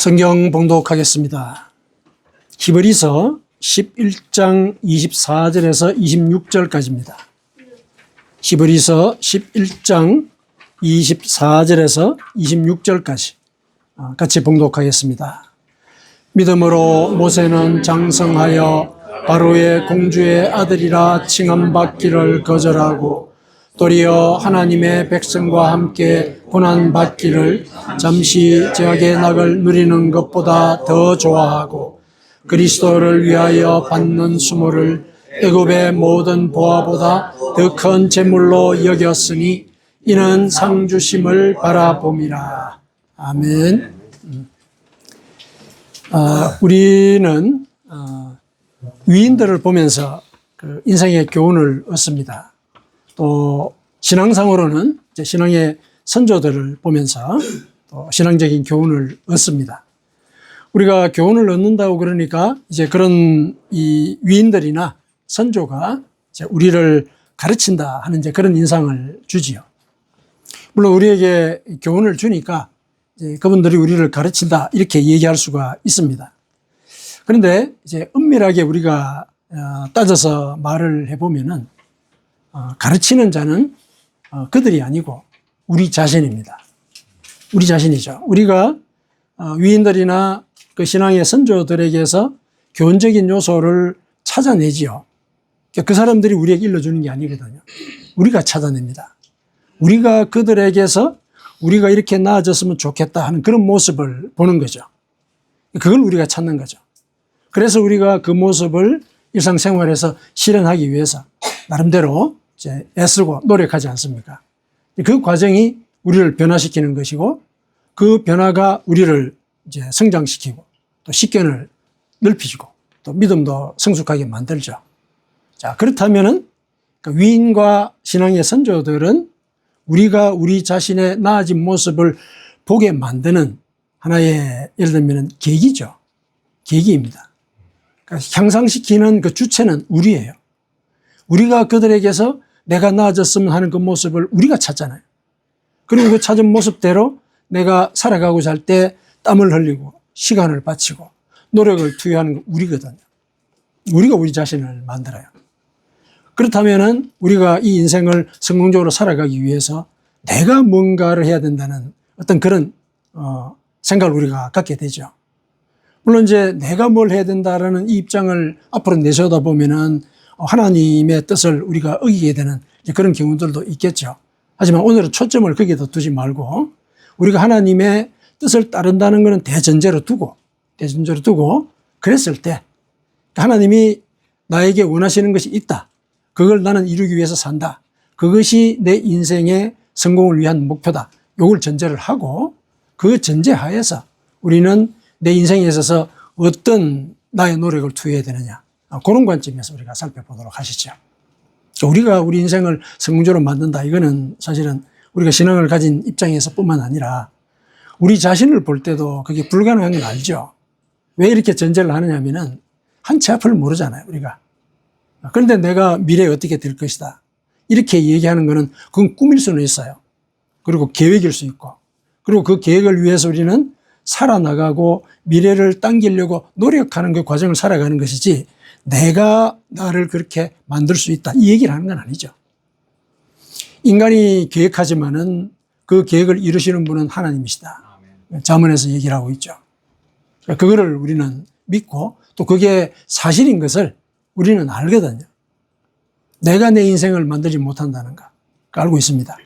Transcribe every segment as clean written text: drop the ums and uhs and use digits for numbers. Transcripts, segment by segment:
성경 봉독하겠습니다. 히브리서 11장 24절에서 26절까지입니다. 히브리서 11장 24절에서 26절까지 같이 봉독하겠습니다. 믿음으로 모세는 장성하여 바로의 공주의 아들이라 칭함받기를 거절하고 도리어 하나님의 백성과 함께 고난받기를 잠시 제약의 낙을 누리는 것보다 더 좋아하고 그리스도를 위하여 받는 수모를 애굽의 모든 보화보다 더 큰 재물로 여겼으니 이는 상 주심을 바라봄이라. 아멘. 우리는 위인들을 보면서 그 인생의 교훈을 얻습니다. 또 신앙상으로는 이제 신앙의 선조들을 보면서 또 신앙적인 교훈을 얻습니다. 우리가 교훈을 얻는다고 그러니까 이제 그런 이 위인들이나 선조가 이제 우리를 가르친다 하는 이제 그런 인상을 주지요. 물론 우리에게 교훈을 주니까 이제 그분들이 우리를 가르친다 이렇게 얘기할 수가 있습니다. 그런데 이제 엄밀하게 우리가 따져서 말을 해보면은 가르치는 자는 그들이 아니고 우리 자신입니다. 우리 자신이죠. 우리가 위인들이나 그 신앙의 선조들에게서 교훈적인 요소를 찾아내지요. 그 사람들이 우리에게 일러주는 게 아니거든요. 우리가 찾아냅니다. 우리가 그들에게서 우리가 이렇게 나아졌으면 좋겠다 하는 그런 모습을 보는 거죠. 그걸 우리가 찾는 거죠. 그래서 우리가 그 모습을 일상생활에서 실현하기 위해서 나름대로 이제 애쓰고 노력하지 않습니까? 그 과정이 우리를 변화시키는 것이고 그 변화가 우리를 이제 성장시키고 또 식견을 넓히고 또 믿음도 성숙하게 만들죠. 자, 그렇다면은 그 위인과 신앙의 선조들은 우리가 우리 자신의 나아진 모습을 보게 만드는 하나의 예를 들면 계기죠. 계기입니다. 그러니까 향상시키는 그 주체는 우리예요. 우리가 그들에게서 내가 나아졌으면 하는 그 모습을 우리가 찾잖아요. 그리고 그 찾은 모습대로 내가 살아가고자 할 때 땀을 흘리고 시간을 바치고 노력을 투여하는 건 우리거든요. 우리가 우리 자신을 만들어요. 그렇다면은 우리가 이 인생을 성공적으로 살아가기 위해서 내가 뭔가를 해야 된다는 어떤 그런 생각을 우리가 갖게 되죠. 물론 이제 내가 뭘 해야 된다라는 이 입장을 앞으로 내세우다 보면은 하나님의 뜻을 우리가 어기게 되는 그런 경우들도 있겠죠. 하지만 오늘은 초점을 거기에다 두지 말고 우리가 하나님의 뜻을 따른다는 것은 대전제로 두고 그랬을 때 하나님이 나에게 원하시는 것이 있다. 그걸 나는 이루기 위해서 산다. 그것이 내 인생의 성공을 위한 목표다. 이걸 전제를 하고 그 전제하에서 우리는 내 인생에 있어서 어떤 나의 노력을 투여해야 되느냐. 그런 관점에서 우리가 살펴보도록 하시죠. 우리가 우리 인생을 성공적으로 만든다. 이거는 사실은 우리가 신앙을 가진 입장에서 뿐만 아니라 우리 자신을 볼 때도 그게 불가능한 건 알죠. 왜 이렇게 전제를 하느냐 하면은 한 치 앞을 모르잖아요, 우리가. 그런데 내가 미래에 어떻게 될 것이다. 이렇게 얘기하는 거는 그건 꿈일 수는 있어요. 그리고 계획일 수 있고. 그리고 그 계획을 위해서 우리는 살아나가고 미래를 당기려고 노력하는 그 과정을 살아가는 것이지 내가 나를 그렇게 만들 수 있다. 이 얘기를 하는 건 아니죠. 인간이 계획하지만은 그 계획을 이루시는 분은 하나님이시다. 잠언에서 얘기를 하고 있죠. 그거를 우리는 믿고 또 그게 사실인 것을 우리는 알거든요. 내가 내 인생을 만들지 못한다는 거 알고 있습니다.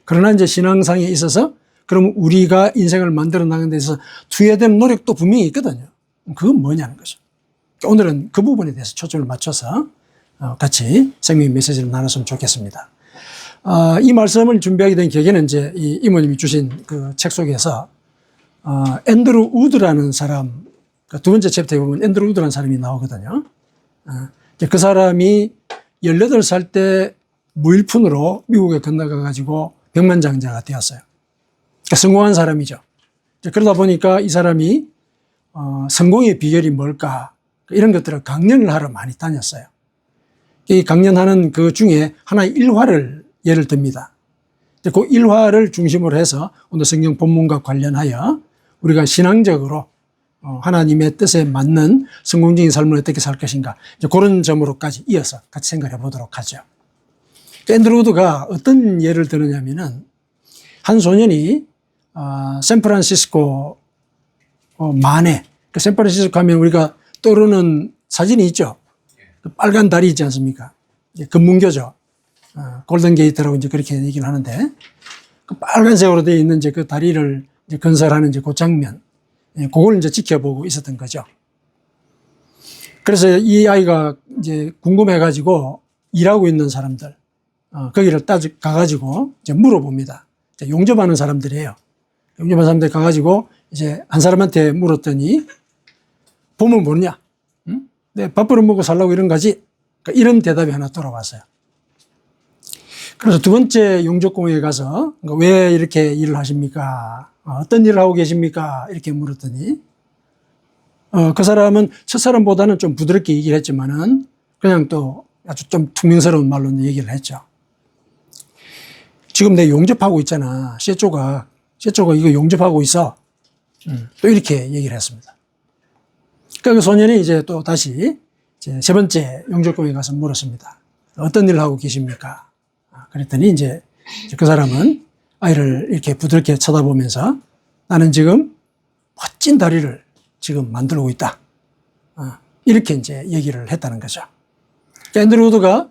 그러나 이제 신앙상에 있어서 그럼 우리가 인생을 만들어 나가는 데 있어서 투여된 노력도 분명히 있거든요. 그건 뭐냐는 거죠. 오늘은 그 부분에 대해서 초점을 맞춰서 같이 생명 메시지를 나눴으면 좋겠습니다. 이 말씀을 준비하게 된 계기는 이제 이 이모님이 주신 그 책 속에서 앤드루 우드라는 사람, 두 번째 챕터에 보면 앤드루 우드라는 사람이 나오거든요. 그 사람이 18살 때 무일푼으로 미국에 건너가 가지고 백만장자가 되었어요. 그러니까 성공한 사람이죠. 그러다 보니까 이 사람이 성공의 비결이 뭘까 이런 것들을 강연을 하러 많이 다녔어요. 이 강연하는 그 중에 하나의 일화를 예를 듭니다. 그 일화를 중심으로 해서 오늘 성경 본문과 관련하여 우리가 신앙적으로 하나님의 뜻에 맞는 성공적인 삶을 어떻게 살 것인가. 이제 그런 점으로까지 이어서 같이 생각해 보도록 하죠. 앤드루 우드가 어떤 예를 드느냐면은 한 소년이 샌프란시스코 만에, 그 샌프란시스코 하면 우리가 떠오르는 사진이 있죠. 그 빨간 다리 있지 않습니까? 금문교죠. 골든 게이트라고 이제 그렇게 얘기를 하는데, 그 빨간색으로 되어 있는 이제 그 다리를 이제 건설하는 이제 그 장면, 그걸 이제 지켜보고 있었던 거죠. 그래서 이 아이가 이제 궁금해가지고 일하고 있는 사람들, 거기를 가가지고 이제 물어봅니다. 용접하는 사람들이에요. 용접하는 사람들 가가지고 이제 한 사람한테 물었더니, 보면 뭐냐? 응? 내 밥벌어 먹고 살라고 이런 거지? 그러니까 이런 대답이 하나 돌아왔어요. 그래서 두 번째 용접공에 가서 왜 이렇게 일을 하십니까? 어떤 일을 하고 계십니까? 이렇게 물었더니, 그 사람은 첫 사람보다는 좀 부드럽게 얘기를 했지만은 그냥 또 아주 좀 퉁명스러운 말로 얘기를 했죠. 지금 내 용접하고 있잖아. 쇠조각 이거 용접하고 있어. 또 이렇게 얘기를 했습니다. 그러니까 그 소년이 이제 또 다시 이제 세 번째 용접공에 가서 물었습니다. 어떤 일을 하고 계십니까? 그랬더니 이제 그 사람은 아이를 이렇게 부드럽게 쳐다보면서 나는 지금 멋진 다리를 지금 만들고 있다. 이렇게 이제 얘기를 했다는 거죠. 그러니까 앤드루 우드가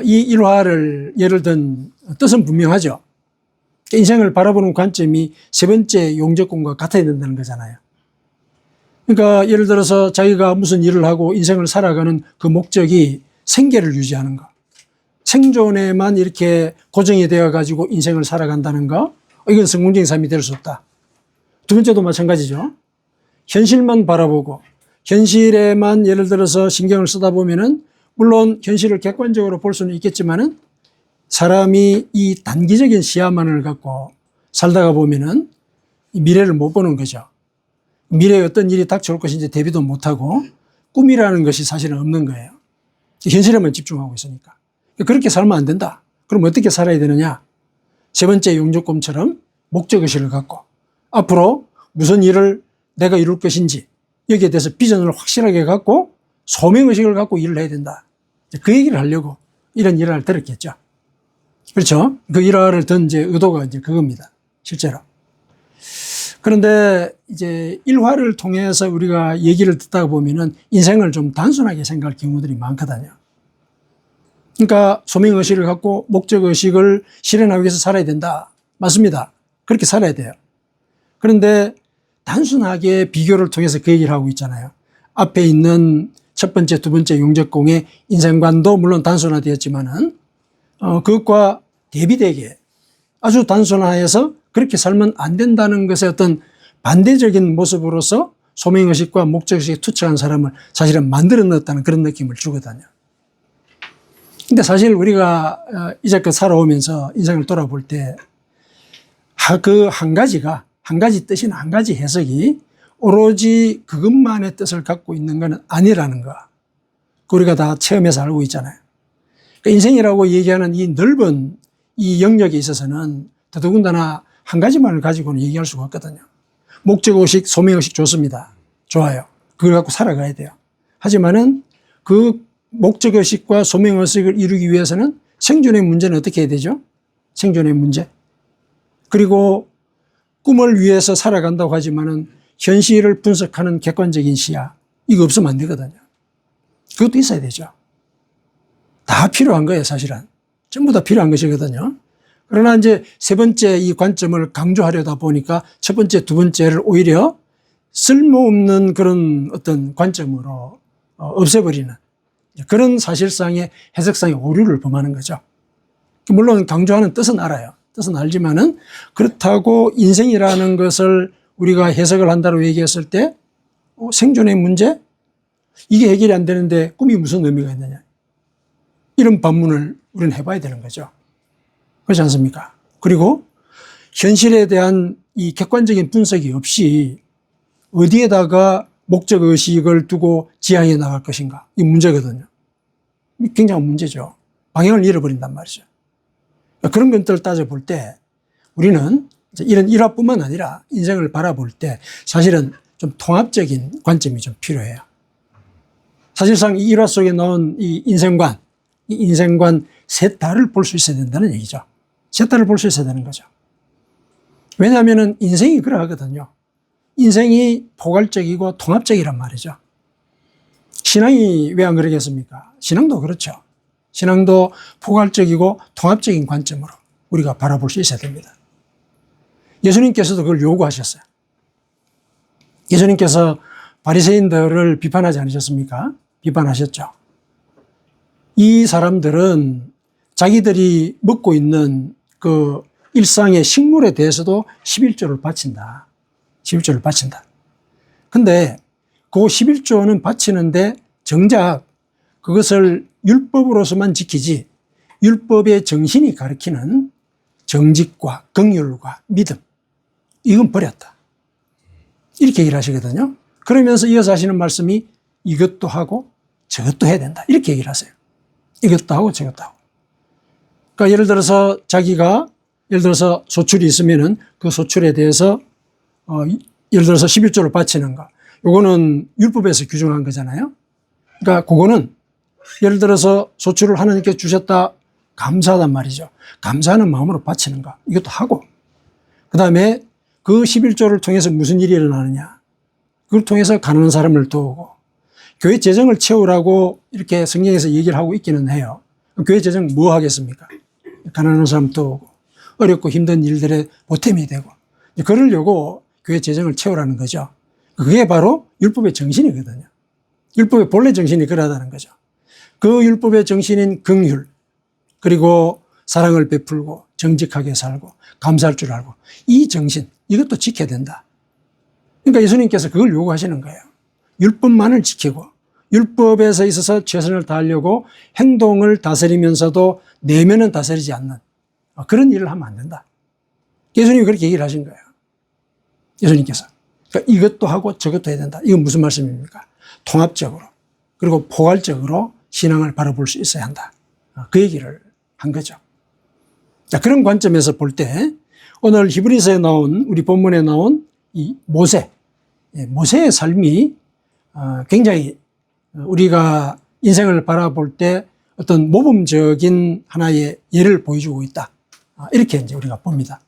이 일화를 예를 든 뜻은 분명하죠. 인생을 바라보는 관점이 세 번째 용접공과 같아야 된다는 거잖아요. 그러니까 예를 들어서 자기가 무슨 일을 하고 인생을 살아가는 그 목적이 생계를 유지하는 거. 생존에만 이렇게 고정이 되어 가지고 인생을 살아간다는 거, 이건 성공적인 삶이 될 수 없다. 두 번째도 마찬가지죠. 현실만 바라보고 현실에만 예를 들어서 신경을 쓰다 보면은 물론 현실을 객관적으로 볼 수는 있겠지만은 사람이 이 단기적인 시야만을 갖고 살다가 보면은 미래를 못 보는 거죠. 미래에 어떤 일이 닥쳐올 것인지 대비도 못하고 꿈이라는 것이 사실은 없는 거예요. 현실에만 집중하고 있으니까. 그렇게 살면 안 된다. 그럼 어떻게 살아야 되느냐? 세 번째 용접공처럼 목적의식을 갖고 앞으로 무슨 일을 내가 이룰 것인지 여기에 대해서 비전을 확실하게 갖고 소명의식을 갖고 일을 해야 된다. 그 얘기를 하려고 이런 일화를 들었겠죠. 그렇죠? 그 일화를 든 이제 의도가 이제 그겁니다. 실제로. 그런데 이제 일화를 통해서 우리가 얘기를 듣다가 보면은 인생을 좀 단순하게 생각할 경우들이 많거든요. 그러니까 소명의식을 갖고 목적의식을 실현하기 위해서 살아야 된다. 맞습니다. 그렇게 살아야 돼요. 그런데 단순하게 비교를 통해서 그 얘기를 하고 있잖아요. 앞에 있는 첫 번째, 두 번째 용접공의 인생관도 물론 단순화되었지만은 그것과 대비되게 아주 단순화해서 그렇게 살면 안 된다는 것의 어떤 반대적인 모습으로서 소명의식과 목적의식에 투철한 사람을 사실은 만들어 넣었다는 그런 느낌을 주거든요. 근데 사실 우리가 이제껏 살아오면서 인생을 돌아볼 때 그 한 가지 뜻이나 한 가지 해석이 오로지 그것만의 뜻을 갖고 있는 것은 아니라는 거. 우리가 다 체험해서 알고 있잖아요. 그러니까 인생이라고 얘기하는 이 넓은 이 영역에 있어서는 더더군다나 한 가지만을 가지고는 얘기할 수가 없거든요. 목적의식, 소명의식 좋습니다. 좋아요. 그걸 갖고 살아가야 돼요. 하지만은 그 목적의식과 소명의식을 이루기 위해서는 생존의 문제는 어떻게 해야 되죠? 생존의 문제. 그리고 꿈을 위해서 살아간다고 하지만은 현실을 분석하는 객관적인 시야. 이거 없으면 안 되거든요. 그것도 있어야 되죠. 다 필요한 거예요, 사실은. 전부 다 필요한 것이거든요. 그러나 이제 세 번째 이 관점을 강조하려다 보니까 첫 번째, 두 번째를 오히려 쓸모없는 그런 어떤 관점으로 없애버리는 그런 사실상의 해석상의 오류를 범하는 거죠. 물론 강조하는 뜻은 알아요. 뜻은 알지만은 그렇다고 인생이라는 것을 우리가 해석을 한다고 얘기했을 때 생존의 문제? 이게 해결이 안 되는데 꿈이 무슨 의미가 있느냐. 이런 반문을 우리는 해봐야 되는 거죠. 그렇지 않습니까? 그리고 현실에 대한 이 객관적인 분석이 없이 어디에다가 목적의식을 두고 지향해 나갈 것인가. 이 문제거든요. 굉장한 문제죠. 방향을 잃어버린단 말이죠. 그런 것들을 따져볼 때 우리는 이런 일화뿐만 아니라 인생을 바라볼 때 사실은 좀 통합적인 관점이 좀 필요해요. 사실상 이 일화 속에 나온 이 인생관 셋 다를 볼 수 있어야 된다는 얘기죠. 셋 다를 볼 수 있어야 되는 거죠. 왜냐하면 인생이 그러하거든요. 인생이 포괄적이고 통합적이란 말이죠. 신앙이 왜 안 그러겠습니까? 신앙도 그렇죠. 신앙도 포괄적이고 통합적인 관점으로 우리가 바라볼 수 있어야 됩니다. 예수님께서도 그걸 요구하셨어요. 예수님께서 바리새인들을 비판하지 않으셨습니까? 비판하셨죠. 이 사람들은 자기들이 먹고 있는 그 일상의 식물에 대해서도 11조를 바친다. 11조를 바친다. 근데 그 11조는 바치는데 정작 그것을 율법으로서만 지키지 율법의 정신이 가리키는 정직과 긍휼과 믿음 이건 버렸다. 이렇게 얘기를 하시거든요. 그러면서 이어서 하시는 말씀이 이것도 하고 저것도 해야 된다. 이렇게 얘기를 하세요. 이것도 하고 저것도 하고. 그러니까 예를 들어서 자기가 예를 들어서 소출이 있으면은 그 소출에 대해서 예를 들어서 11조를 바치는 거. 요거는 율법에서 규정한 거잖아요. 그러니까 그거는 예를 들어서 소출을 하나님께 주셨다 감사하단 말이죠. 감사하는 마음으로 바치는 거. 이것도 하고. 그 다음에 그 11조를 통해서 무슨 일이 일어나느냐. 그걸 통해서 가난한 사람을 도우고 교회 재정을 채우라고 이렇게 성경에서 얘기를 하고 있기는 해요. 교회 재정 뭐 하겠습니까? 가난한 사람 도우고 어렵고 힘든 일들에 보탬이 되고 그러려고 교회 재정을 채우라는 거죠. 그게 바로 율법의 정신이거든요. 율법의 본래 정신이 그러하다는 거죠. 그 율법의 정신인 긍휼 그리고 사랑을 베풀고 정직하게 살고 감사할 줄 알고 이 정신 이것도 지켜야 된다. 그러니까 예수님께서 그걸 요구하시는 거예요. 율법만을 지키고 율법에서 있어서 최선을 다하려고 행동을 다스리면서도 내면은 다스리지 않는 그런 일을 하면 안 된다. 예수님이 그렇게 얘기를 하신 거예요. 예수님께서. 그러니까 이것도 하고 저것도 해야 된다. 이건 무슨 말씀입니까? 통합적으로 그리고 포괄적으로 신앙을 바라볼 수 있어야 한다. 그 얘기를 한 거죠. 자, 그런 관점에서 볼 때 오늘 히브리서에 나온 우리 본문에 나온 이 모세의 삶이 굉장히 우리가 인생을 바라볼 때 어떤 모범적인 하나의 예를 보여주고 있다. 이렇게 이제 우리가 봅니다.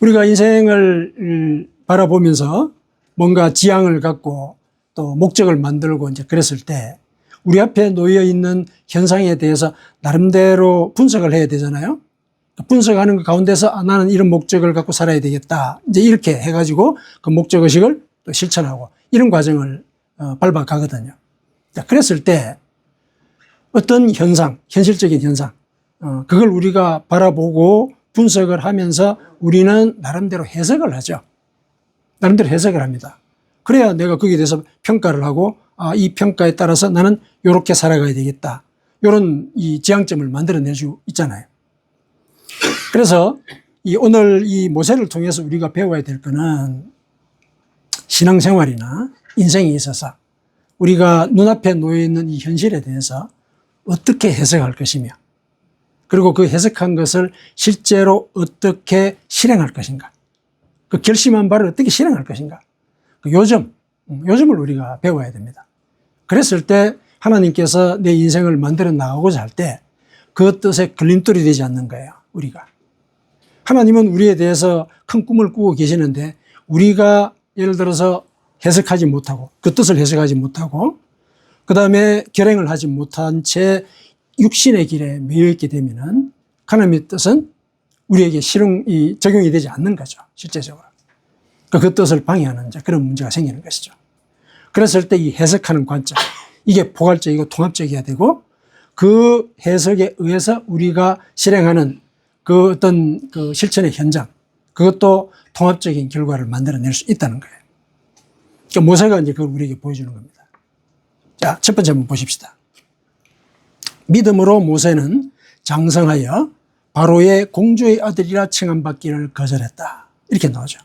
우리가 인생을 바라보면서 뭔가 지향을 갖고 또 목적을 만들고 이제 그랬을 때 우리 앞에 놓여 있는 현상에 대해서 나름대로 분석을 해야 되잖아요. 분석하는 것 가운데서 나는 이런 목적을 갖고 살아야 되겠다. 이제 이렇게 해가지고 그 목적의식을 또 실천하고 이런 과정을 밟아가거든요. 자, 그랬을 때 어떤 현상, 현실적인 현상, 그걸 우리가 바라보고 분석을 하면서 우리는 나름대로 해석을 하죠. 나름대로 해석을 합니다. 그래야 내가 거기에 대해서 평가를 하고 이 평가에 따라서 나는 이렇게 살아가야 되겠다. 이런 이 지향점을 만들어낼 수 있잖아요. 그래서 오늘 이 모세를 통해서 우리가 배워야 될 거는 신앙생활이나 인생에 있어서 우리가 눈앞에 놓여 있는 이 현실에 대해서 어떻게 해석할 것이며 그리고 그 해석한 것을 실제로 어떻게 실행할 것인가. 그 결심한 바를 어떻게 실행할 것인가. 그 요점을 우리가 배워야 됩니다. 그랬을 때 하나님께서 내 인생을 만들어 나가고자 할 때 그 뜻에 걸림돌이 되지 않는 거예요. 우리가. 하나님은 우리에 대해서 큰 꿈을 꾸고 계시는데 우리가 예를 들어서 해석하지 못하고 그 뜻을 해석하지 못하고 그 다음에 결행을 하지 못한 채 육신의 길에 매여 있게 되면은 하나님의 뜻은 우리에게 적용이 되지 않는 거죠. 실제적으로. 그 뜻을 방해하는 그런 문제가 생기는 것이죠. 그랬을 때 이 해석하는 관점, 이게 포괄적이고 통합적이어야 되고 그 해석에 의해서 우리가 실행하는 그 어떤 그 실천의 현장, 그것도 통합적인 결과를 만들어낼 수 있다는 거예요. 그러니까 모세가 이제 그걸 우리에게 보여주는 겁니다. 자, 첫 번째 한번 보십시다. 믿음으로 모세는 장성하여 바로의 공주의 아들이라 칭함받기를 거절했다. 이렇게 나오죠.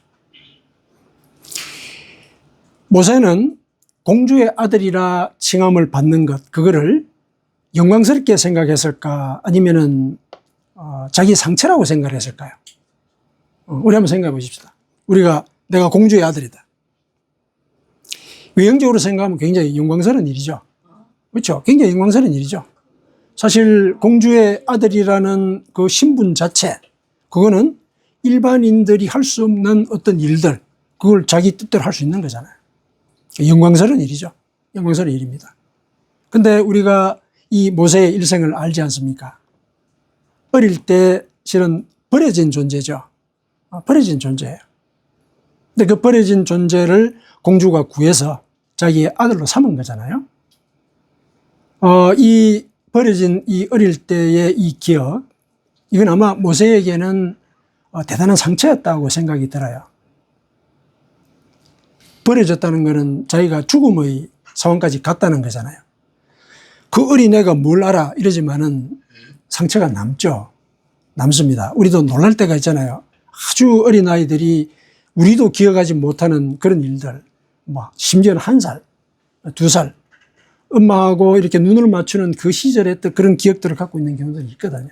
모세는 공주의 아들이라 칭함을 받는 것, 그거를 영광스럽게 생각했을까? 아니면은, 자기 상처라고 생각을 했을까요? 우리 한번 생각해 보십시다. 내가 공주의 아들이다. 외형적으로 생각하면 굉장히 영광스러운 일이죠. 그렇죠? 굉장히 영광스러운 일이죠. 사실 공주의 아들이라는 그 신분 자체, 그거는 일반인들이 할 수 없는 어떤 일들, 그걸 자기 뜻대로 할 수 있는 거잖아요. 영광스러운 일이죠. 영광스러운 일입니다. 근데 우리가 이 모세의 일생을 알지 않습니까? 어릴 때 실은 버려진 존재죠. 버려진 존재예요. 근데 그 버려진 존재를 공주가 구해서 자기의 아들로 삼은 거잖아요. 이 버려진 이 어릴 때의 이 기억, 이건 아마 모세에게는 대단한 상처였다고 생각이 들어요. 버려졌다는 것은 자기가 죽음의 상황까지 갔다는 거잖아요. 그 어린애가 뭘 알아 이러지만은 상처가 남죠. 남습니다. 우리도 놀랄 때가 있잖아요. 아주 어린 아이들이 우리도 기억하지 못하는 그런 일들, 뭐 심지어는 1살, 2살, 엄마하고 이렇게 눈을 맞추는 그 시절에 했던 그런 기억들을 갖고 있는 경우들이 있거든요.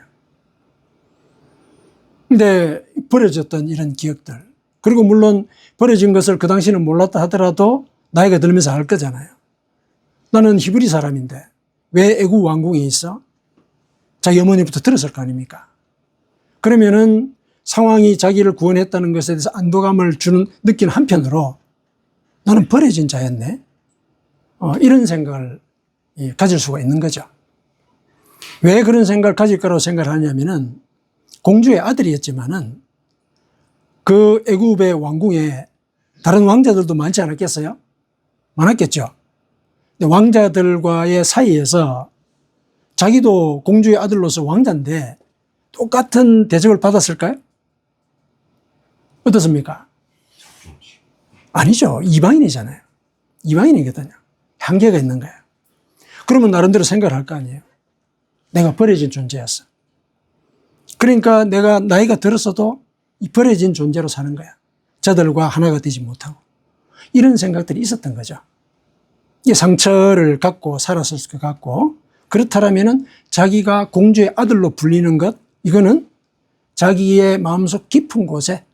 근데 버려졌던 이런 기억들, 그리고 물론 버려진 것을 그 당시는 몰랐다 하더라도 나이가 들면서 알 거잖아요. 나는 히브리 사람인데 왜 애굽 왕궁에 있어? 자기 어머니부터 들었을 거 아닙니까? 그러면은 상황이 자기를 구원했다는 것에 대해서 안도감을 느끼는 한편으로 나는 버려진 자였네. 이런 생각을 가질 수가 있는 거죠. 왜 그런 생각을 가질 거라고 생각을 하냐면은 공주의 아들이었지만은 그 애굽의 왕궁에 다른 왕자들도 많지 않았겠어요? 많았겠죠. 근데 왕자들과의 사이에서 자기도 공주의 아들로서 왕자인데 똑같은 대접을 받았을까요? 어떻습니까? 아니죠. 이방인이잖아요. 이방인이거든요. 한계가 있는 거예요. 그러면 나름대로 생각을 할 거 아니에요. 내가 버려진 존재였어. 그러니까 내가 나이가 들었어도 이 버려진 존재로 사는 거야. 저들과 하나가 되지 못하고. 이런 생각들이 있었던 거죠. 이 상처를 갖고 살았을 것 같고, 그렇다면은 자기가 공주의 아들로 불리는 것, 이거는 자기의 마음속 깊은 곳에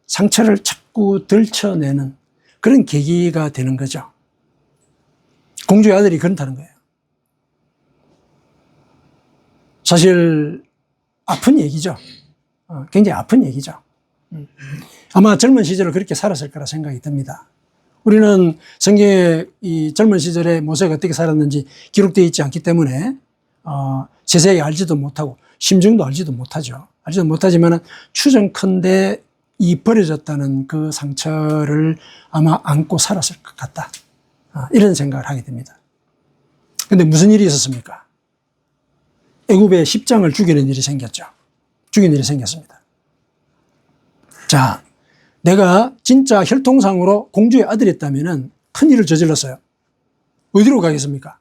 상처를 자꾸 들춰내는 그런 계기가 되는 거죠. 공주의 아들이 그렇다는 거예요. 사실 아픈 얘기죠. 굉장히 아픈 얘기죠. 아마 젊은 시절을 그렇게 살았을 거라 생각이 듭니다. 우리는 성경에 이 젊은 시절에 모세가 어떻게 살았는지 기록되어 있지 않기 때문에 세세히 알지도 못하고 심정도 알지도 못하죠. 알지도 못하지만 추정컨대 이 버려졌다는 그 상처를 아마 안고 살았을 것 같다. 이런 생각을 하게 됩니다. 그런데 무슨 일이 있었습니까? 애굽의 10장을 죽이는 일이 생겼죠. 죽이는 일이 생겼습니다. 자, 내가 진짜 혈통상으로 공주의 아들이었다면 큰 일을 저질렀어요. 어디로 가겠습니까?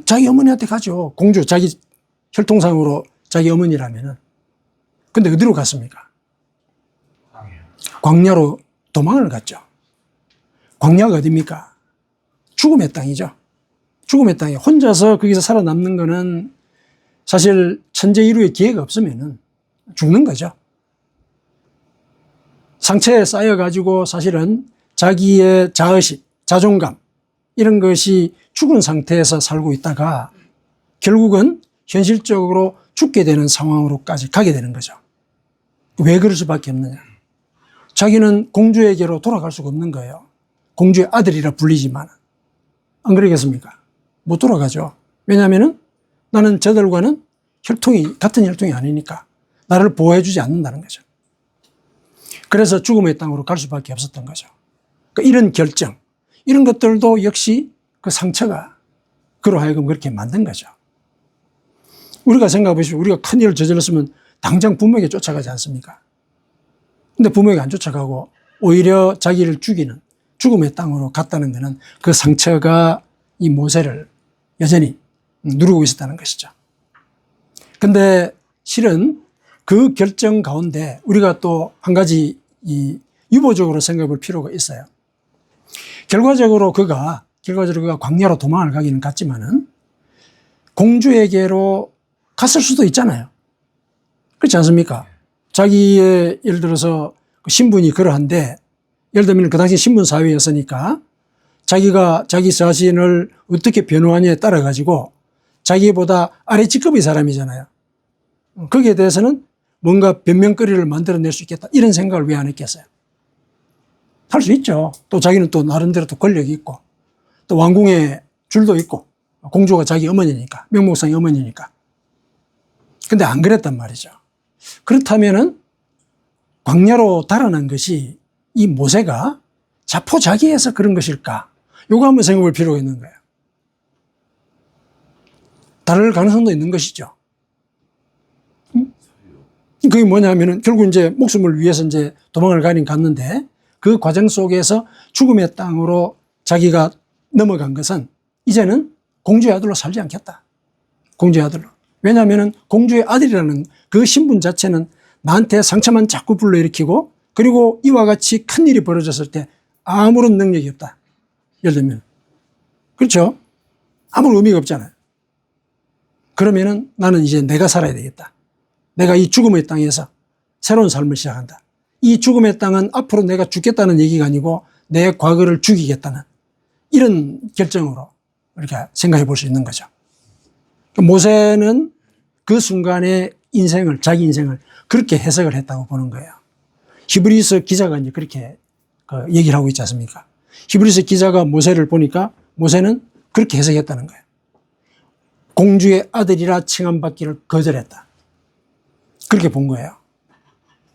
자기 어머니한테 가죠. 공주, 자기 혈통상으로 자기 어머니라면은. 근데 어디로 갔습니까? 광야로 도망을 갔죠. 광야가 어디입니까? 죽음의 땅이죠. 죽음의 땅에 혼자서 거기서 살아남는 거는 사실 천재이루의 기회가 없으면은 죽는 거죠. 상처에 쌓여가지고 사실은 자기의 자의식, 자존감, 이런 것이 죽은 상태에서 살고 있다가 결국은 현실적으로 죽게 되는 상황으로까지 가게 되는 거죠. 왜 그럴 수밖에 없느냐. 자기는 공주에게로 돌아갈 수가 없는 거예요. 공주의 아들이라 불리지만. 안 그러겠습니까? 못 돌아가죠. 왜냐하면 나는 저들과는 같은 혈통이 아니니까 나를 보호해주지 않는다는 거죠. 그래서 죽음의 땅으로 갈 수밖에 없었던 거죠. 그러니까 이런 결정, 이런 것들도 역시 그 상처가 그로 하여금 그렇게 만든 거죠. 우리가 생각해 보십시오. 우리가 큰 일을 저질렀으면 당장 부모에게 쫓아가지 않습니까? 근데 부모에게 안 쫓아가고 오히려 자기를 죽이는 죽음의 땅으로 갔다는 것은 그 상처가 이 모세를 여전히 누르고 있었다는 것이죠. 근데 실은 그 결정 가운데 우리가 또 한 가지 유보적으로 생각해 볼 필요가 있어요. 결과적으로 그가 광야로 도망을 가기는 갔지만은 공주에게로 갔을 수도 있잖아요. 그렇지 않습니까? 자기의 예를 들어서 신분이 그러한데 예를 들면 그 당시 신분사회였으니까 자기가 자기 자신을 어떻게 변호하냐에 따라 가지고 자기보다 아래 직급의 사람이잖아요. 거기에 대해서는 뭔가 변명거리를 만들어낼 수 있겠다. 이런 생각을 왜 안 했겠어요? 할 수 있죠. 또 자기는 또 나름대로 또 권력이 있고 또 왕궁의 줄도 있고 공주가 자기 어머니니까 명목상의 어머니니까. 근데 안 그랬단 말이죠. 그렇다면은 광야로 달아난 것이 이 모세가 자포자기해서 그런 것일까? 요거 한번 생각해 볼 필요가 있는 거예요. 다를 가능성도 있는 것이죠. 그게 뭐냐면은 결국 이제 목숨을 위해서 이제 도망을 갔는데 그 과정 속에서 죽음의 땅으로 자기가 넘어간 것은 이제는 공주의 아들로 살지 않겠다. 공주의 아들로. 왜냐하면 공주의 아들이라는 그 신분 자체는 나한테 상처만 자꾸 불러일으키고 그리고 이와 같이 큰일이 벌어졌을 때 아무런 능력이 없다. 예를 들면. 그렇죠? 아무런 의미가 없잖아요. 그러면은 나는 이제 내가 살아야 되겠다. 내가 이 죽음의 땅에서 새로운 삶을 시작한다. 이 죽음의 땅은 앞으로 내가 죽겠다는 얘기가 아니고 내 과거를 죽이겠다는 이런 결정으로 이렇게 생각해 볼 수 있는 거죠. 모세는 그 순간의 인생을, 자기 인생을 그렇게 해석을 했다고 보는 거예요. 히브리서 기자가 이제 그렇게 얘기를 하고 있지 않습니까? 히브리서 기자가 모세를 보니까 모세는 그렇게 해석했다는 거예요. 공주의 아들이라 칭함받기를 거절했다. 그렇게 본 거예요.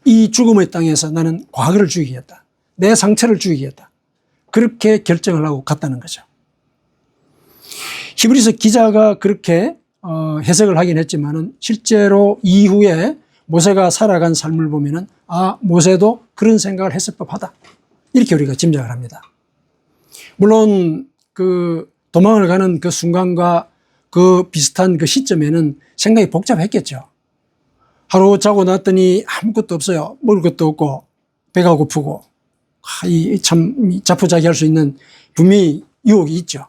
이 죽음의 땅에서 나는 과거를 죽이겠다. 내 상처를 죽이겠다. 그렇게 결정을 하고 갔다는 거죠. 히브리서 기자가 그렇게 해석을 하긴 했지만은 실제로 이후에 모세가 살아간 삶을 보면은 모세도 그런 생각을 했을 법하다. 이렇게 우리가 짐작을 합니다. 물론 그 도망을 가는 그 순간과 그 비슷한 그 시점에는 생각이 복잡했겠죠. 하루 자고 났더니 아무것도 없어요. 먹을 것도 없고 배가 고프고 참 자포자기할 수 있는 분명히 유혹이 있죠.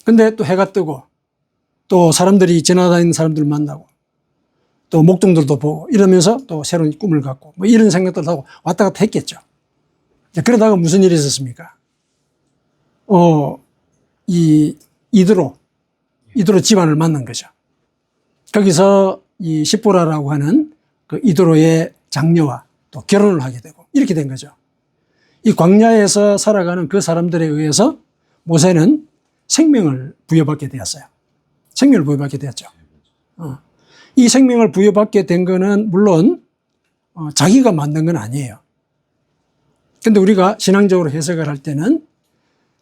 근데 또 해가 뜨고 또 사람들이 지나다니는 사람들 만나고 또 목동들도 보고 이러면서 또 새로운 꿈을 갖고 뭐 이런 생각들을 하고 왔다 갔다 했겠죠. 그러다가 무슨 일이 있었습니까? 이드로 집안을 만난 거죠. 거기서 이 십보라라고 하는 그 이드로의 장녀와 또 결혼을 하게 되고 이렇게 된 거죠. 이 광야에서 살아가는 그 사람들에 의해서 모세는 생명을 부여받게 되었어요. 생명을 부여받게 되었죠. 이 생명을 부여받게 된 거는 물론 자기가 만든 건 아니에요. 근데 우리가 신앙적으로 해석을 할 때는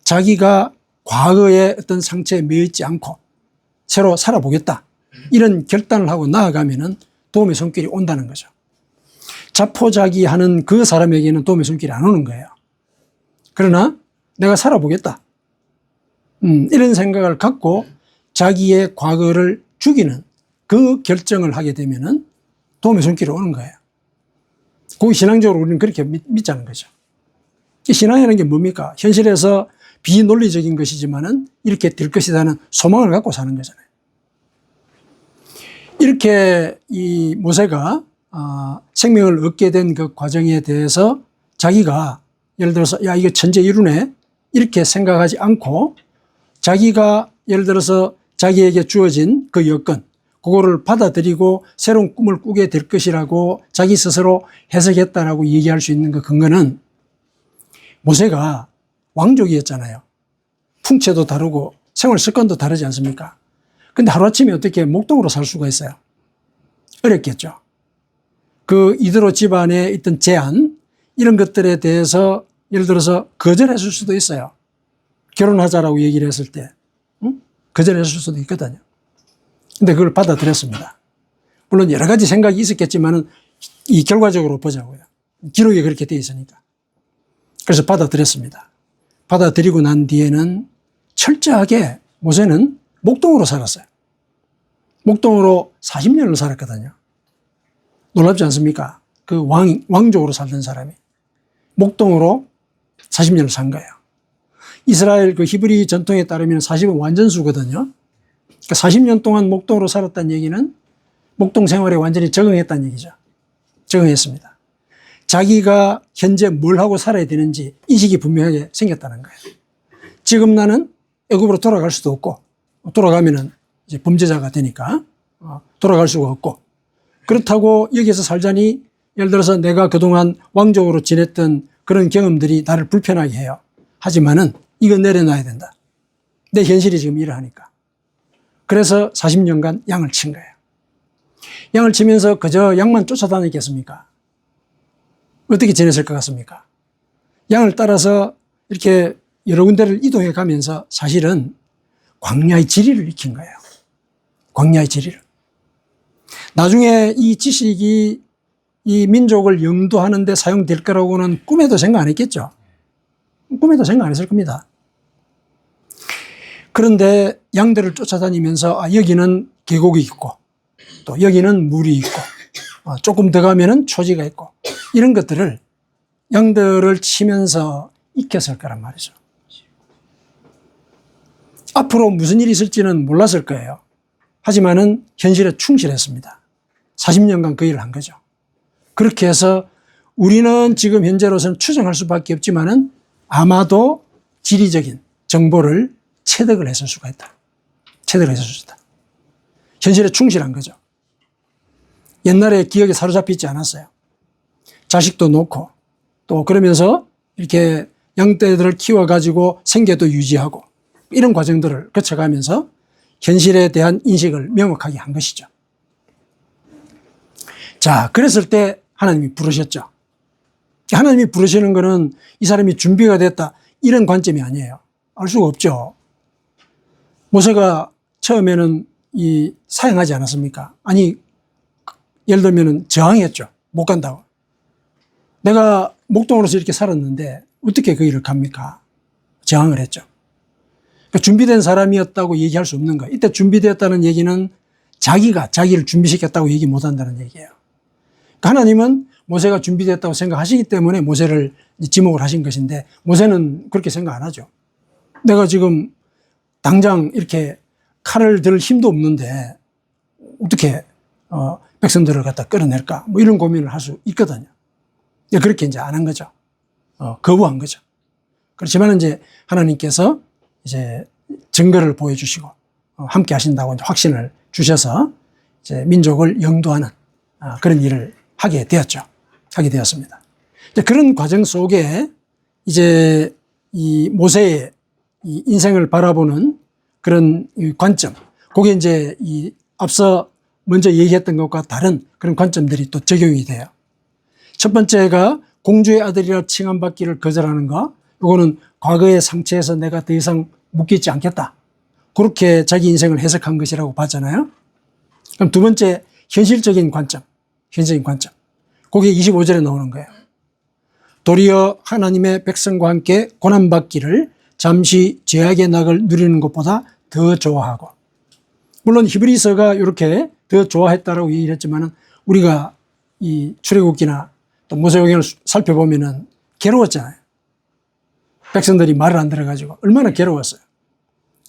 자기가 과거의 어떤 상처에 매이지 않고 새로 살아보겠다. 이런 결단을 하고 나아가면은 도움의 손길이 온다는 거죠. 자포자기하는 그 사람에게는 도움의 손길이 안 오는 거예요. 그러나 내가 살아보겠다. 이런 생각을 갖고 자기의 과거를 죽이는 그 결정을 하게 되면은 도움의 손길이 오는 거예요. 그 신앙적으로 우리는 그렇게 믿자는 거죠. 신앙이라는 게 뭡니까? 현실에서 비논리적인 것이지만은 이렇게 될 것이라는 소망을 갖고 사는 거잖아요. 이렇게 이 모세가 생명을 얻게 된 그 과정에 대해서 자기가 예를 들어서 이거 천재 이루네 이렇게 생각하지 않고 자기가 예를 들어서 자기에게 주어진 그 여건 그거를 받아들이고 새로운 꿈을 꾸게 될 것이라고 자기 스스로 해석했다라고 얘기할 수 있는 그 근거는 모세가 왕족이었잖아요. 풍채도 다르고 생활 습관도 다르지 않습니까? 근데 하루아침에 어떻게 목동으로 살 수가 있어요? 어렵겠죠. 그 이드로 집안에 있던 제안 이런 것들에 대해서 예를 들어서 거절했을 수도 있어요. 결혼하자라고 얘기를 했을 때 거절했을 수도 있거든요. 근데 그걸 받아들였습니다. 물론 여러 가지 생각이 있었겠지만은 이 결과적으로 보자고요. 기록에 그렇게 되어 있으니까. 그래서 받아들였습니다. 받아들이고 난 뒤에는 철저하게 모세는 목동으로 살았어요. 목동으로 40년을 살았거든요. 놀랍지 않습니까? 그 왕족으로 살던 사람이 목동으로 40년을 산 거예요. 이스라엘 그 히브리 전통에 따르면 40은 완전수거든요. 그러니까 40년 동안 목동으로 살았다는 얘기는 목동 생활에 완전히 적응했다는 얘기죠. 적응했습니다. 자기가 현재 뭘 하고 살아야 되는지 인식이 분명하게 생겼다는 거예요. 지금 나는 애굽으로 돌아갈 수도 없고, 돌아가면은 이제 범죄자가 되니까 돌아갈 수가 없고, 그렇다고 여기서 살자니 예를 들어서 내가 그동안 왕족으로 지냈던 그런 경험들이 나를 불편하게 해요. 하지만은 이거 내려놔야 된다. 내 현실이 지금 이러하니까. 그래서 40년간 양을 친 거예요. 양을 치면서 그저 양만 쫓아다니겠습니까? 어떻게 지냈을 것 같습니까? 양을 따라서 이렇게 여러 군데를 이동해 가면서 사실은 광야의 지리를 익힌 거예요. 광야의 지리를. 나중에 이 지식이 이 민족을 영도하는 데 사용될 거라고는 꿈에도 생각 안 했겠죠. 꿈에도 생각 안 했을 겁니다. 그런데 양들을 쫓아다니면서 여기는 계곡이 있고 또 여기는 물이 있고 조금 더 가면은 초지가 있고 이런 것들을 양들을 치면서 익혔을 거란 말이죠. 앞으로 무슨 일이 있을지는 몰랐을 거예요. 하지만은 현실에 충실했습니다. 40년간 그 일을 한 거죠. 그렇게 해서 우리는 지금 현재로서는 추정할 수밖에 없지만은 아마도 지리적인 정보를 체득을 했을 수가 있다. 체득을 했을 수 있다. 현실에 충실한 거죠. 옛날에 기억에 사로잡혀 있지 않았어요. 자식도 놓고 또 그러면서 이렇게 양떼들을 키워가지고 생계도 유지하고 이런 과정들을 거쳐가면서 현실에 대한 인식을 명확하게 한 것이죠. 자, 그랬을 때 하나님이 부르셨죠. 하나님이 부르시는 것은 이 사람이 준비가 됐다 이런 관점이 아니에요. 알 수가 없죠. 모세가 처음에는 사양하지 않았습니까? 아니, 예를 들면 저항했죠. 못 간다고. 내가 목동으로서 이렇게 살았는데 어떻게 그 일을 갑니까? 저항을 했죠. 그러니까 준비된 사람이었다고 얘기할 수 없는 거예요. 이때 준비되었다는 얘기는 자기가 자기를 준비시켰다고 얘기 못 한다는 얘기예요. 그러니까 하나님은 모세가 준비됐다고 생각하시기 때문에 모세를 지목을 하신 것인데 모세는 그렇게 생각 안 하죠. 내가 지금 당장 이렇게 칼을 들 힘도 없는데 어떻게 백성들을 갖다 끌어낼까? 뭐 이런 고민을 할 수 있거든요. 그렇게 이제 안 한 거죠. 거부한 거죠. 그렇지만 이제 하나님께서 이제 증거를 보여주시고 함께 하신다고 이제 확신을 주셔서 이제 민족을 영도하는 그런 일을 하게 되었죠. 하게 되었습니다. 그런 과정 속에 이제 이 모세의 이 인생을 바라보는 그런 관점, 그게 이제 이 앞서 먼저 얘기했던 것과 다른 그런 관점들이 또 적용이 돼요. 첫 번째가 공주의 아들이라 칭함받기를 거절하는 거, 이거는 과거의 상처에서 내가 더 이상 묶이지 않겠다. 그렇게 자기 인생을 해석한 것이라고 봤잖아요. 그럼 두 번째, 현실적인 관점. 현실적인 관점. 그게 25절에 나오는 거예요. 도리어 하나님의 백성과 함께 고난받기를 잠시 죄악의 낙을 누리는 것보다 더 좋아하고. 물론 히브리서가 이렇게 더 좋아했다라고 얘기를 했지만은 우리가 이 출애굽기나 또 모세오경을 살펴보면은 괴로웠잖아요. 백성들이 말을 안 들어가지고 얼마나 괴로웠어요.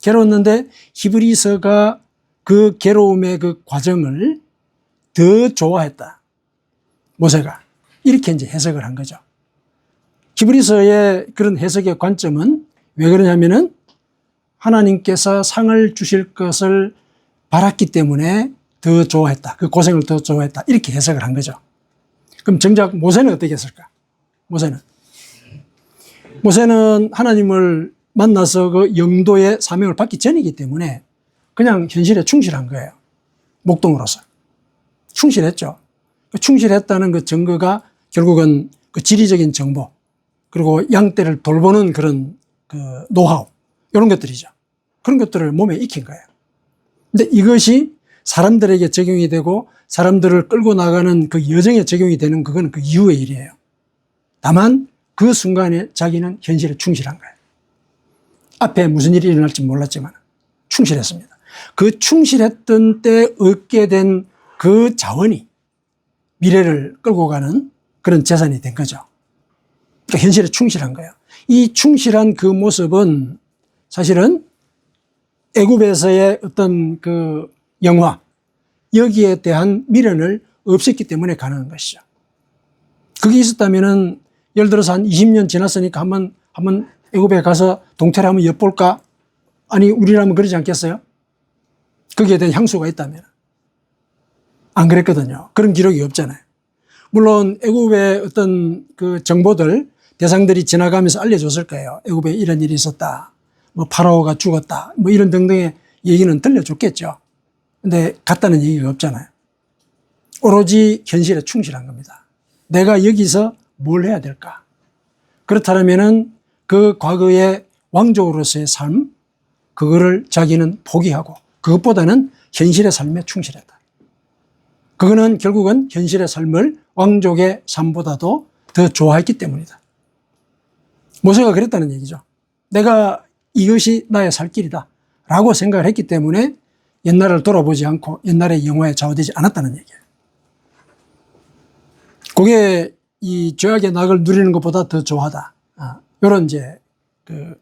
괴로웠는데 히브리서가 그 괴로움의 그 과정을 더 좋아했다. 모세가. 이렇게 이제 해석을 한 거죠. 히브리서의 그런 해석의 관점은 왜 그러냐면은 하나님께서 상을 주실 것을 바랐기 때문에 더 좋아했다. 그 고생을 더 좋아했다. 이렇게 해석을 한 거죠. 그럼 정작 모세는 어떻게 했을까? 모세는 하나님을 만나서 그 영도의 사명을 받기 전이기 때문에 그냥 현실에 충실한 거예요. 목동으로서. 충실했죠. 충실했다는 그 증거가 결국은 그 지리적인 정보, 그리고 양떼를 돌보는 그런 그 노하우, 이런 것들이죠. 그런 것들을 몸에 익힌 거예요. 근데 이것이 사람들에게 적용이 되고 사람들을 끌고 나가는 그 여정에 적용이 되는 그건 그 이후의 일이에요. 다만 그 순간에 자기는 현실에 충실한 거예요. 앞에 무슨 일이 일어날지 몰랐지만 충실했습니다. 그 충실했던 때 얻게 된 그 자원이 미래를 끌고 가는 그런 재산이 된 거죠. 그러니까 현실에 충실한 거예요. 이 충실한 그 모습은 사실은 애굽에서의 어떤 그 영화, 여기에 대한 미련을 없앴기 때문에 가능한 것이죠. 그게 있었다면은 예를 들어서 한 20년 지났으니까 한번 애굽에 가서 동태를 한번 엿볼까? 아니, 우리라면 그러지 않겠어요? 거기에 대한 향수가 있다면. 안 그랬거든요. 그런 기록이 없잖아요. 물론 애굽의 어떤 그 정보들, 대상들이 지나가면서 알려줬을 거예요. 애굽에 이런 일이 있었다. 뭐 파라오가 죽었다. 뭐 이런 등등의 얘기는 들려줬겠죠. 근데 갔다는 얘기가 없잖아요. 오로지 현실에 충실한 겁니다. 내가 여기서 뭘 해야 될까? 그렇다면은 그 과거의 왕족으로서의 삶, 그거를 자기는 포기하고 그것보다는 현실의 삶에 충실했다. 그거는 결국은 현실의 삶을 왕족의 삶보다도 더 좋아했기 때문이다. 모세가 그랬다는 얘기죠. 내가 이것이 나의 살 길이다 라고 생각을 했기 때문에 옛날을 돌아보지 않고 옛날의 영화에 좌우되지 않았다는 얘기예요. 그게 이 죄악의 낙을 누리는 것보다 더 좋아하다. 이런 이제 그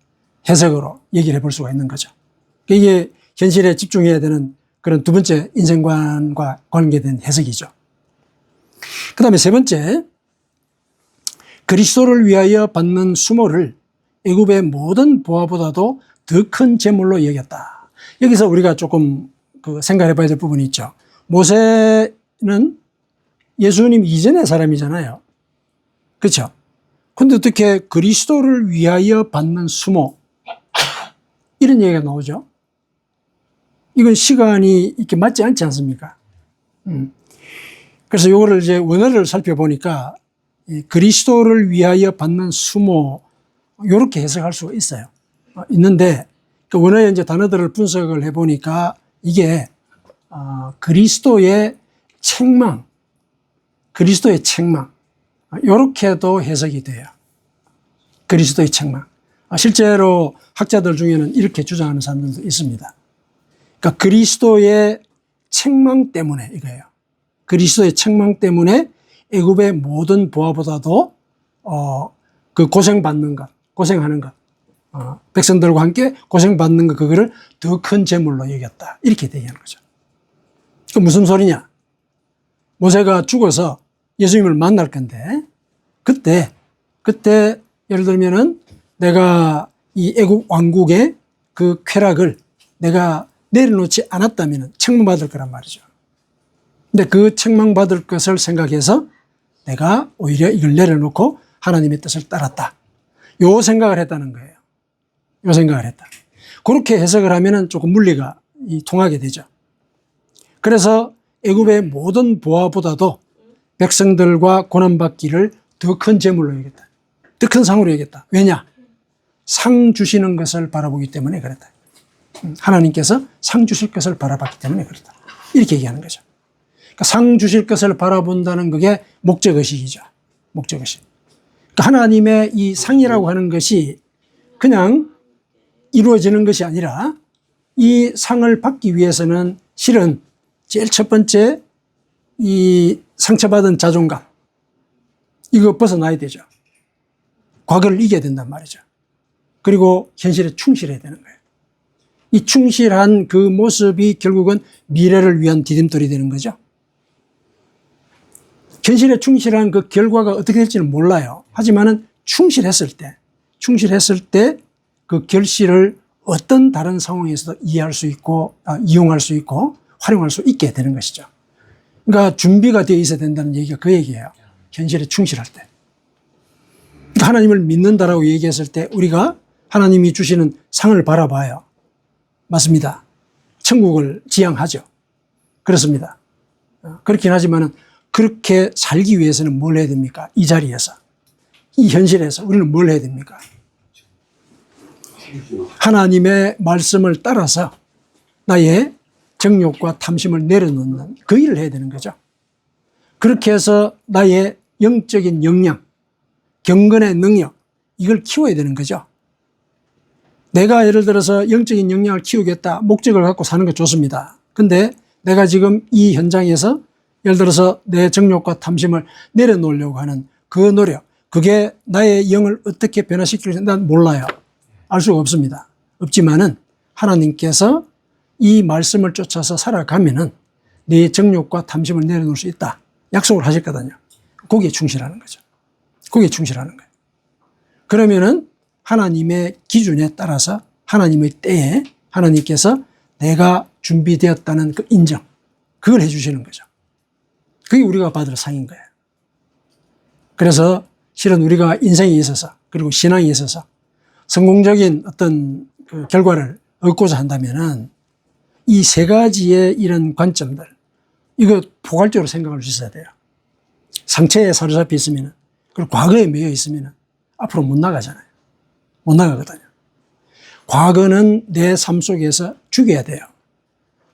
해석으로 얘기를 해볼 수가 있는 거죠. 이게 현실에 집중해야 되는 그런 두 번째 인생관과 관계된 해석이죠. 그 다음에 세 번째, 그리스도를 위하여 받는 수모를 애굽의 모든 보화보다도 더 큰 재물로 여겼다. 여기서 우리가 조금 그 생각해 봐야 될 부분이 있죠. 모세는 예수님 이전의 사람이잖아요. 그렇죠? 근데 어떻게 그리스도를 위하여 받는 수모, 이런 얘기가 나오죠. 이건 시간이 이렇게 맞지 않지 않습니까? 그래서 요거를 이제 원어를 살펴보니까 그리스도를 위하여 받는 수모, 요렇게 해석할 수가 있어요. 있는데 그 원어의 이제 단어들을 분석을 해보니까 이게 그리스도의 책망, 요렇게도 해석이 돼요. 그리스도의 책망. 실제로 학자들 중에는 이렇게 주장하는 사람들도 있습니다. 그러니까 그리스도의 책망 때문에 이거예요. 그리스도의 책망 때문에 애굽의 모든 보화보다도 그 고생받는 것, 고생하는 것, 백성들과 함께 고생받는 것, 그거를 더 큰 재물로 여겼다. 이렇게 얘기하는 거죠. 그 무슨 소리냐? 모세가 죽어서 예수님을 만날 건데 그때 예를 들면은 내가 이 애굽 왕국의 그 쾌락을 내가 내려놓지 않았다면 책망받을 거란 말이죠. 근데 그 책망받을 것을 생각해서 내가 오히려 이걸 내려놓고 하나님의 뜻을 따랐다. 요 생각을 했다는 거예요. 요 생각을 했다. 그렇게 해석을 하면은 조금 문리가 통하게 되죠. 그래서 애굽의 모든 보화보다도 백성들과 고난받기를 더 큰 재물로 여겼다. 더 큰 상으로 여겼다. 왜냐? 상 주시는 것을 바라보기 때문에 그랬다. 하나님께서 상 주실 것을 바라봤기 때문에 그렇다. 이렇게 얘기하는 거죠. 그러니까 상 주실 것을 바라본다는 그게 목적의식이죠. 목적의식. 그러니까 하나님의 이 상이라고 하는 것이 그냥 이루어지는 것이 아니라 이 상을 받기 위해서는 실은 제일 첫 번째 이 상처받은 자존감, 이거 벗어나야 되죠. 과거를 이겨야 된단 말이죠. 그리고 현실에 충실해야 되는 거예요. 이 충실한 그 모습이 결국은 미래를 위한 디딤돌이 되는 거죠. 현실에 충실한 그 결과가 어떻게 될지는 몰라요. 하지만은 충실했을 때 그 결실을 어떤 다른 상황에서도 이해할 수 있고, 이용할 수 있고, 활용할 수 있게 되는 것이죠. 그러니까 준비가 되어 있어야 된다는 얘기가 그 얘기예요. 현실에 충실할 때. 그러니까 하나님을 믿는다라고 얘기했을 때 우리가 하나님이 주시는 상을 바라봐요. 맞습니다. 천국을 지향하죠. 그렇습니다. 그렇긴 하지만은 그렇게 살기 위해서는 뭘 해야 됩니까? 이 자리에서. 이 현실에서 우리는 뭘 해야 됩니까? 하나님의 말씀을 따라서 나의 정욕과 탐심을 내려놓는 그 일을 해야 되는 거죠. 그렇게 해서 나의 영적인 역량, 경건의 능력, 이걸 키워야 되는 거죠. 내가 예를 들어서 영적인 역량을 키우겠다, 목적을 갖고 사는 거 좋습니다. 근데 내가 지금 이 현장에서 예를 들어서 내 정욕과 탐심을 내려놓으려고 하는 그 노력, 그게 나의 영을 어떻게 변화시킬지 난 몰라요. 알 수가 없습니다. 없지만은 하나님께서 이 말씀을 쫓아서 살아가면은 네 정욕과 탐심을 내려놓을 수 있다. 약속을 하셨거든요. 거기에 충실하는 거죠. 거기에 충실하는 거예요. 그러면은 하나님의 기준에 따라서 하나님의 때에 하나님께서 내가 준비되었다는 그 인정, 그걸 해주시는 거죠. 그게 우리가 받을 상인 거예요. 그래서 실은 우리가 인생에 있어서 그리고 신앙에 있어서 성공적인 어떤 그 결과를 얻고자 한다면은 이 세 가지의 이런 관점들, 이거 포괄적으로 생각할 수 있어야 돼요. 상처에 사로잡혀 있으면, 그리고 과거에 매여 있으면 앞으로 못 나가잖아요. 못 나가거든요. 과거는 내 삶 속에서 죽여야 돼요.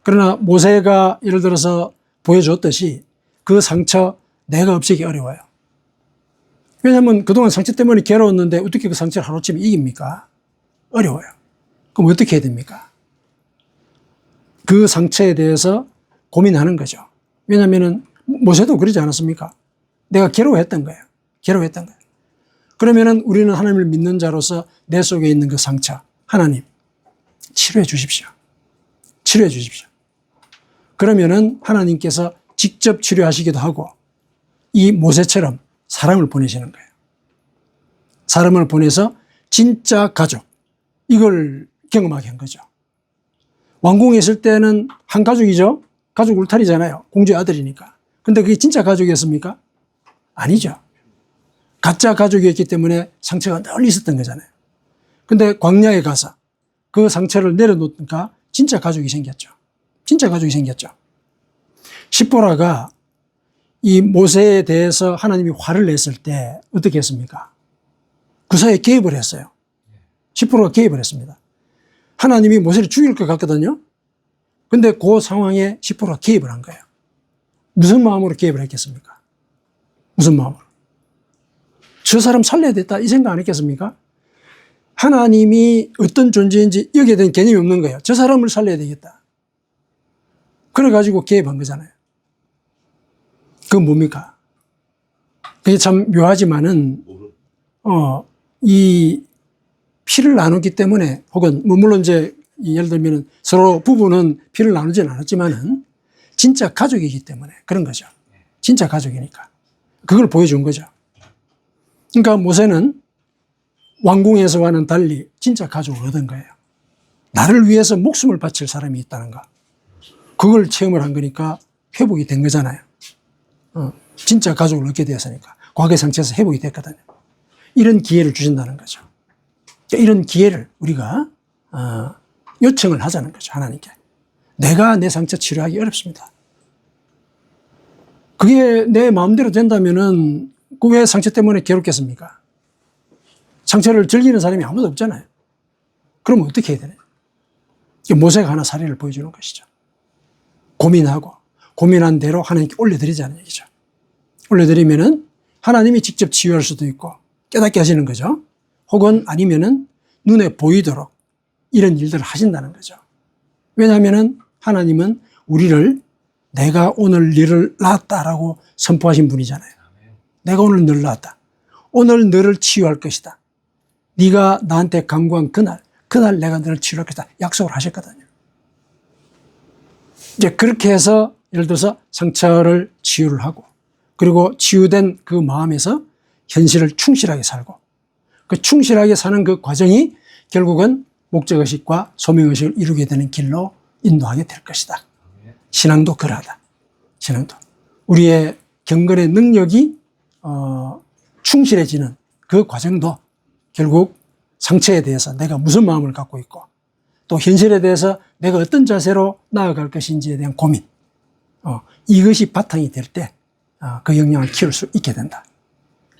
그러나 모세가 예를 들어서 보여줬듯이 그 상처 내가 없애기 어려워요. 왜냐하면 그동안 상처 때문에 괴로웠는데 어떻게 그 상처를 하루아침에 이깁니까? 어려워요. 그럼 어떻게 해야 됩니까? 그 상처에 대해서 고민하는 거죠. 왜냐하면 모세도 그러지 않았습니까? 내가 괴로워했던 거예요. 괴로워했던 거예요. 그러면은 우리는 하나님을 믿는 자로서 내 속에 있는 그 상처, 하나님 치료해 주십시오. 치료해 주십시오. 그러면은 하나님께서 직접 치료하시기도 하고 이 모세처럼 사람을 보내시는 거예요. 사람을 보내서 진짜 가족, 이걸 경험하게 한 거죠. 왕궁에 있을 때는 한 가족이죠. 가족 울타리잖아요. 공주의 아들이니까. 근데 그게 진짜 가족이었습니까? 아니죠. 가짜 가족이었기 때문에 상처가 늘 있었던 거잖아요. 근데 광야에 가서 그 상처를 내려놓으니까 진짜 가족이 생겼죠. 진짜 가족이 생겼죠. 십보라가 이 모세에 대해서 하나님이 화를 냈을 때 어떻게 했습니까? 그 사이에 개입을 했어요. 십보라가 개입을 했습니다. 하나님이 모세를 죽일 것 같거든요. 근데 그 상황에 십보라가 개입을 한 거예요. 무슨 마음으로 개입을 했겠습니까? 무슨 마음으로? 저 사람 살려야 됐다 이 생각 안 했겠습니까? 하나님이 어떤 존재인지 여기에 대한 개념이 없는 거예요. 저 사람을 살려야 되겠다. 그래가지고 개입한 거잖아요. 그건 뭡니까? 그게 참 묘하지만은, 이 피를 나누기 때문에 혹은, 물론 이제 예를 들면 서로 부부는 피를 나누지는 않았지만은 진짜 가족이기 때문에 그런 거죠. 진짜 가족이니까. 그걸 보여준 거죠. 그러니까 모세는 왕궁에서와는 달리 진짜 가족을 얻은 거예요. 나를 위해서 목숨을 바칠 사람이 있다는 거. 그걸 체험을 한 거니까 회복이 된 거잖아요. 진짜 가족을 얻게 되었으니까. 과거의 상처에서 회복이 됐거든요. 이런 기회를 주신다는 거죠. 이런 기회를 우리가 요청을 하자는 거죠. 하나님께. 내가 내 상처 치료하기 어렵습니다. 그게 내 마음대로 된다면은 그 왜 상처 때문에 괴롭겠습니까? 상처를 즐기는 사람이 아무도 없잖아요. 그럼 어떻게 해야 되나요? 모세가 하나 사례를 보여주는 것이죠. 고민하고 고민한 대로 하나님께 올려드리자는 얘기죠. 올려드리면은 하나님이 직접 치유할 수도 있고 깨닫게 하시는 거죠. 혹은 아니면은 눈에 보이도록 이런 일들을 하신다는 거죠. 왜냐하면은 하나님은 우리를 내가 오늘 너를 낳았다라고 선포하신 분이잖아요. 내가 오늘 너를 낳았다. 오늘 너를 치유할 것이다. 네가 나한테 간구한 그날 내가 너를 치유할 것이다. 약속을 하셨거든요. 이제 그렇게 해서 예를 들어서 상처를 치유를 하고 그리고 치유된 그 마음에서 현실을 충실하게 살고 그 충실하게 사는 그 과정이 결국은 목적의식과 소명의식을 이루게 되는 길로 인도하게 될 것이다. 신앙도 그러하다. 신앙도. 우리의 경건의 능력이 충실해지는 그 과정도 결국 상처에 대해서 내가 무슨 마음을 갖고 있고 또 현실에 대해서 내가 어떤 자세로 나아갈 것인지에 대한 고민 이것이 바탕이 될 때 그 역량을 키울 수 있게 된다.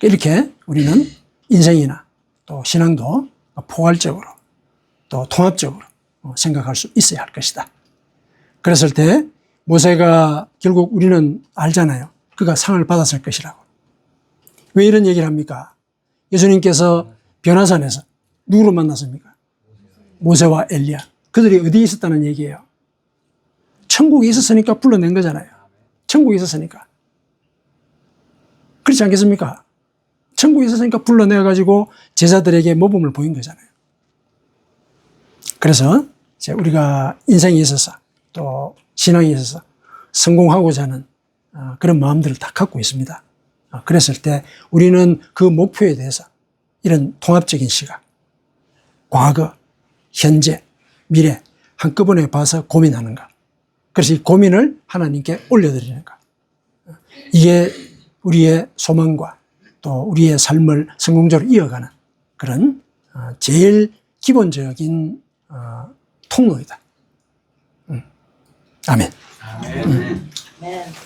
이렇게 우리는 인생이나 또 신앙도 포괄적으로 또 통합적으로 생각할 수 있어야 할 것이다. 그랬을 때 모세가 결국 우리는 알잖아요. 그가 상을 받았을 것이라고. 왜 이런 얘기를 합니까? 예수님께서 변화산에서 누구를 만났습니까? 모세와 엘리야. 그들이 어디에 있었다는 얘기예요? 천국에 있었으니까 불러낸 거잖아요. 천국에 있었으니까. 그렇지 않겠습니까? 천국에 있었으니까 불러내가지고 제자들에게 모범을 보인 거잖아요. 그래서 우리가 인생에 있어서 또 신앙에 있어서 성공하고자 하는 그런 마음들을 다 갖고 있습니다. 그랬을 때 우리는 그 목표에 대해서 이런 통합적인 시각, 과거, 현재, 미래 한꺼번에 봐서 고민하는가. 그래서 이 고민을 하나님께 올려드리는 것. 이게 우리의 소망과 또 우리의 삶을 성공적으로 이어가는 그런 제일 기본적인 통로이다. 아멘. 아멘.